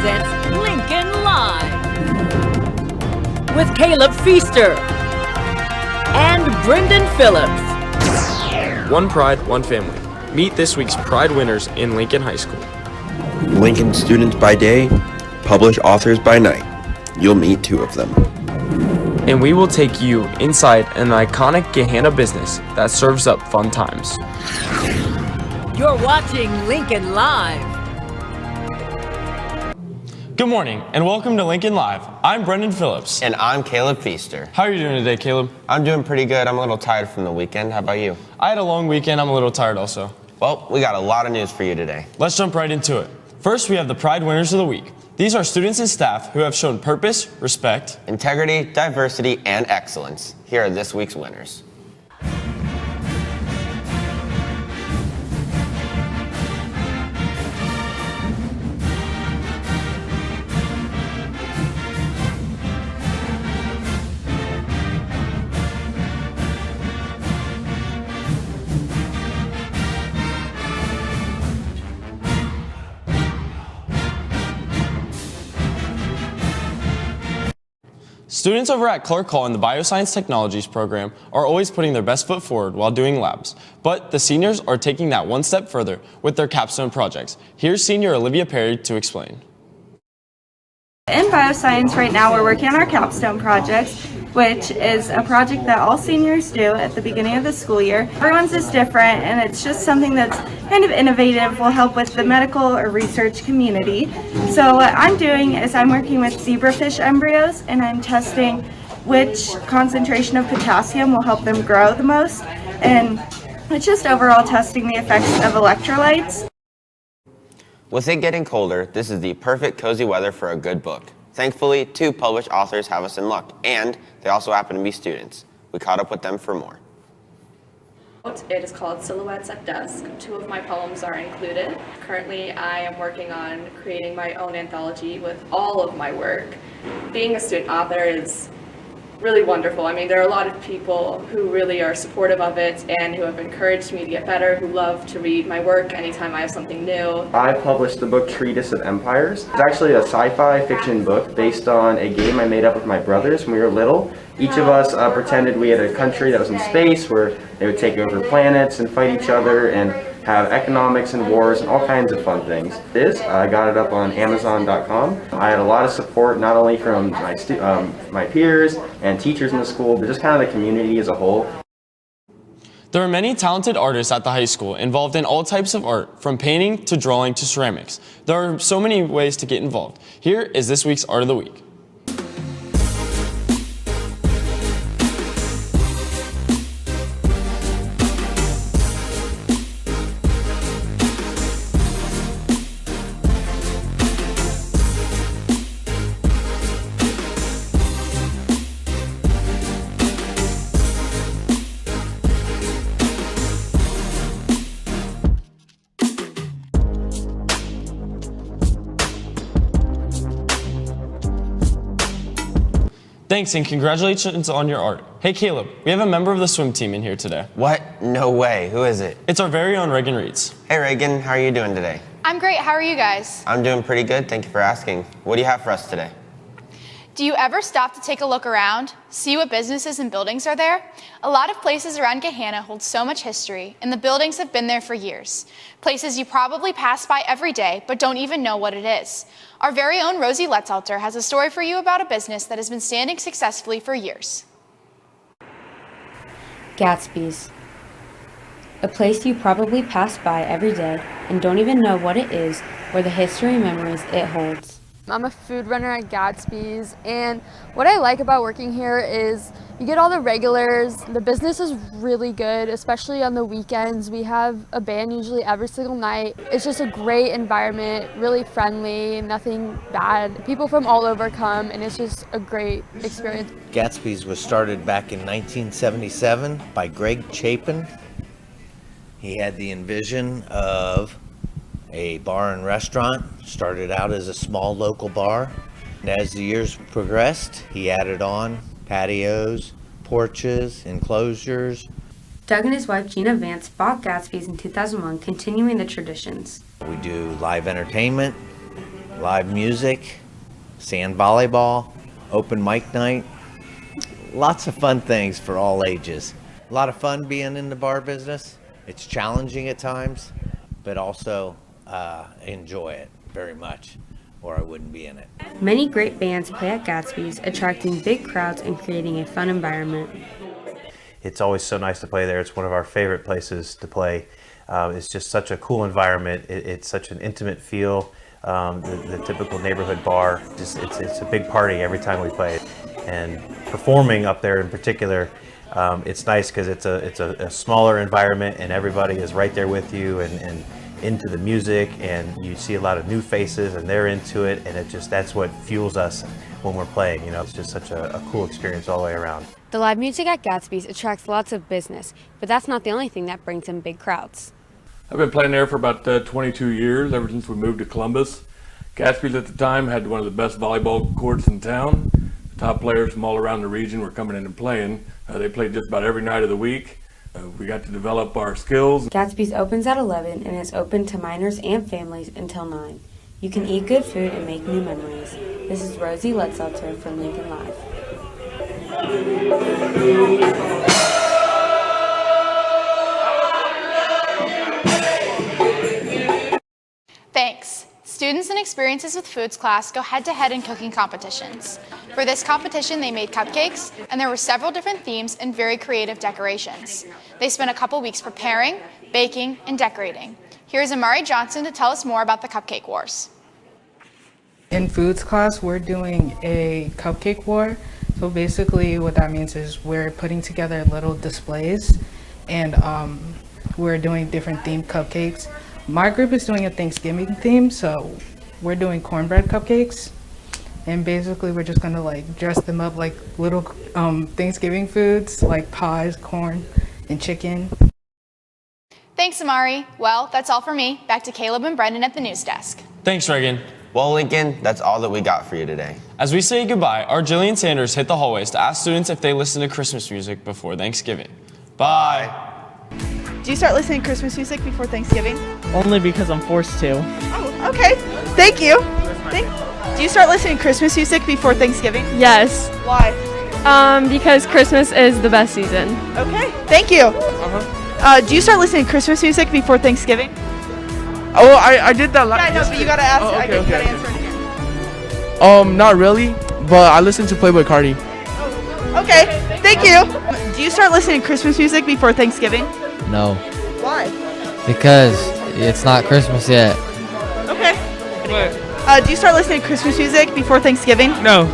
presents Lincoln Live with Caleb Feaster and Brendan Phillips. One pride, one family. Meet this week's Pride winners in Lincoln High School. Lincoln students by day, published authors by night. You'll meet two of them. And we will take you inside an iconic Gahanna business that serves up fun times. You're watching Lincoln Live. Good morning and welcome to Lincoln Live. I'm Brendan Phillips. And I'm Caleb Feaster. How are you doing today, Caleb? I'm doing pretty good. I'm a little tired from the weekend. How about you? I had a long weekend. I'm a little tired also. Well, we got a lot of news for you today. Let's jump right into it. First, we have the Pride winners of the week. These are students and staff who have shown purpose, respect, integrity, diversity, and excellence. Here are this week's winners. Students over at Clark Hall in the Bioscience Technologies program are always putting their best foot forward while doing labs. But the seniors are taking that one step further with their capstone projects. Here's senior Olivia Perry to explain. In Bioscience right now we're working on our capstone projects, which is a project that all seniors do at the beginning of the school year. Everyone's is different and it's just something that's kind of innovative, will help with the medical or research community. So what I'm doing is I'm working with zebrafish embryos and I'm testing which concentration of potassium will help them grow the most, and it's just overall testing the effects of electrolytes. With it getting colder, this is the perfect cozy weather for a good book. Thankfully, two published authors have us in luck, and they also happen to be students. We caught up with them for more. It is called Silhouettes at Dusk. Two of my poems are included. Currently, I am working on creating my own anthology with all of my work. Being a student author is really wonderful. I mean, there are a lot of people who really are supportive of it and who have encouraged me to get better, who love to read my work anytime I have something new. I published the book Treatise of Empires. It's actually a sci-fi fiction book based on a game I made up with my brothers when we were little. Each of us pretended we had a country that was in space where they would take over planets and fight each other and have economics and wars and all kinds of fun things. I got it up on Amazon.com. I had a lot of support not only from my peers and teachers in the school, but just kind of the community as a whole. There are many talented artists at the high school involved in all types of art, from painting to drawing to ceramics. There are so many ways to get involved. Here is this week's Art of the Week. Thanks and congratulations on your art. Hey Caleb, we have a member of the swim team in here today. What? No way. Who is it? It's our very own Reagan Reeds. Hey Reagan, how are you doing today? I'm great. How are you guys? I'm doing pretty good. Thank you for asking. What do you have for us today? Do you ever stop to take a look around, see what businesses and buildings are there? A lot of places around Gahanna hold so much history, and the buildings have been there for years. Places you probably pass by every day, but don't even know what it is. Our very own Rosie Letzalter has a story for you about a business that has been standing successfully for years. Gatsby's. A place you probably pass by every day and don't even know what it is or the history and memories it holds. I'm a food runner at Gatsby's, and what I like about working here is you get all the regulars. The business is really good, especially on the weekends. We have a band usually every single night. It's just a great environment, really friendly, nothing bad. People from all over come, and it's just a great experience. Gatsby's was started back in 1977 by Greg Chapin. He had the envision of a bar and restaurant. Started out as a small local bar, and as the years progressed, he added on patios, porches, enclosures. Doug and his wife Gina Vance bought Gatsby's in 2001, continuing the traditions. We do live entertainment, live music, sand volleyball, open mic night. Lots of fun things for all ages. A lot of fun being in the bar business. It's challenging at times, but also enjoy it very much, or I wouldn't be in it. Many great bands play at Gatsby's, attracting big crowds and creating a fun environment. It's always so nice to play there. It's one of our favorite places to play. It's just such a cool environment. It's such an intimate feel. The typical neighborhood bar, it's a big party every time we play. And performing up there in particular, it's nice because it's a smaller environment and everybody is right there with you and into the music, and you see a lot of new faces and they're into it, and that's what fuels us when we're playing. You know, it's just such a cool experience all the way around. The live music at Gatsby's attracts lots of business, but that's not the only thing that brings in big crowds. I've been playing there for about 22 years, ever since we moved to Columbus. Gatsby's at the time had one of the best volleyball courts in town. The top players from all around the region were coming in and playing. They played just about every night of the week. We got to develop our skills. Gatsby's opens at 11 and is open to minors and families until 9. You can eat good food and make new memories. This is Rosie Letzelter from Lincoln Live. Thanks. Students in Experiences with Foods class go head-to-head in cooking competitions. For this competition, they made cupcakes, and there were several different themes and very creative decorations. They spent a couple weeks preparing, baking, and decorating. Here's Amari Johnson to tell us more about the Cupcake Wars. In Foods class, we're doing a cupcake war. So basically what that means is we're putting together little displays, and we're doing different themed cupcakes. My group is doing a Thanksgiving theme, so we're doing cornbread cupcakes, and basically we're just gonna like dress them up like little Thanksgiving foods like pies, corn, and chicken. Thanks, Amari. Well, that's all for me. Back to Caleb and Brendan at the news desk. Thanks, Reagan. Well, Lincoln, that's all that we got for you today. As we say goodbye, our Jillian Sanders hit the hallways to ask students if they listen to Christmas music before Thanksgiving. Bye. Do you start listening to Christmas music before Thanksgiving? Only because I'm forced to. Oh, okay. Thank you. Do you start listening to Christmas music before Thanksgiving? Yes. Why? Because Christmas is the best season. Okay. Thank you. Do you start listening to Christmas music before Thanksgiving? Oh, I did that last. Yeah, I know, but you gotta ask. Oh, okay, you gotta answer it again. Not really, but I listen to Playboy Cardi. Okay. Thank you. Do you start listening to Christmas music before Thanksgiving? No. Why? Because it's not Christmas yet. Okay. Do you start listening to Christmas music before Thanksgiving? No.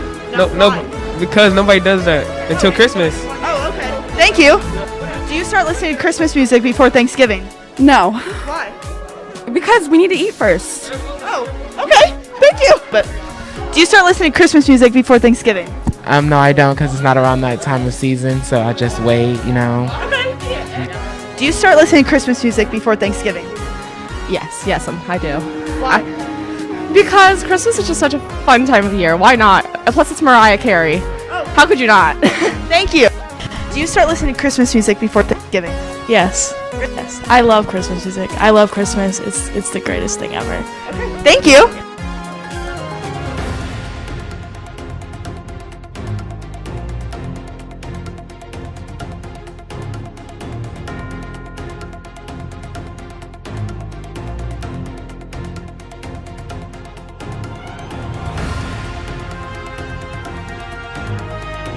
Because nobody does that until Christmas. Oh, okay. Thank you. Do you start listening to Christmas music before Thanksgiving? No. Why? Because we need to eat first. Oh, okay. Thank you. But do you start listening to Christmas music before Thanksgiving? No, I don't, because it's not around that time of season, so I just wait, you know. Okay. Do you start listening to Christmas music before Thanksgiving? Yes, I do. Why? Because Christmas is just such a fun time of the year. Why not? Plus, it's Mariah Carey. Oh. How could you not? Thank you. Do you start listening to Christmas music before Thanksgiving? Yes. I love Christmas music. I love Christmas. It's the greatest thing ever. Okay. Thank you.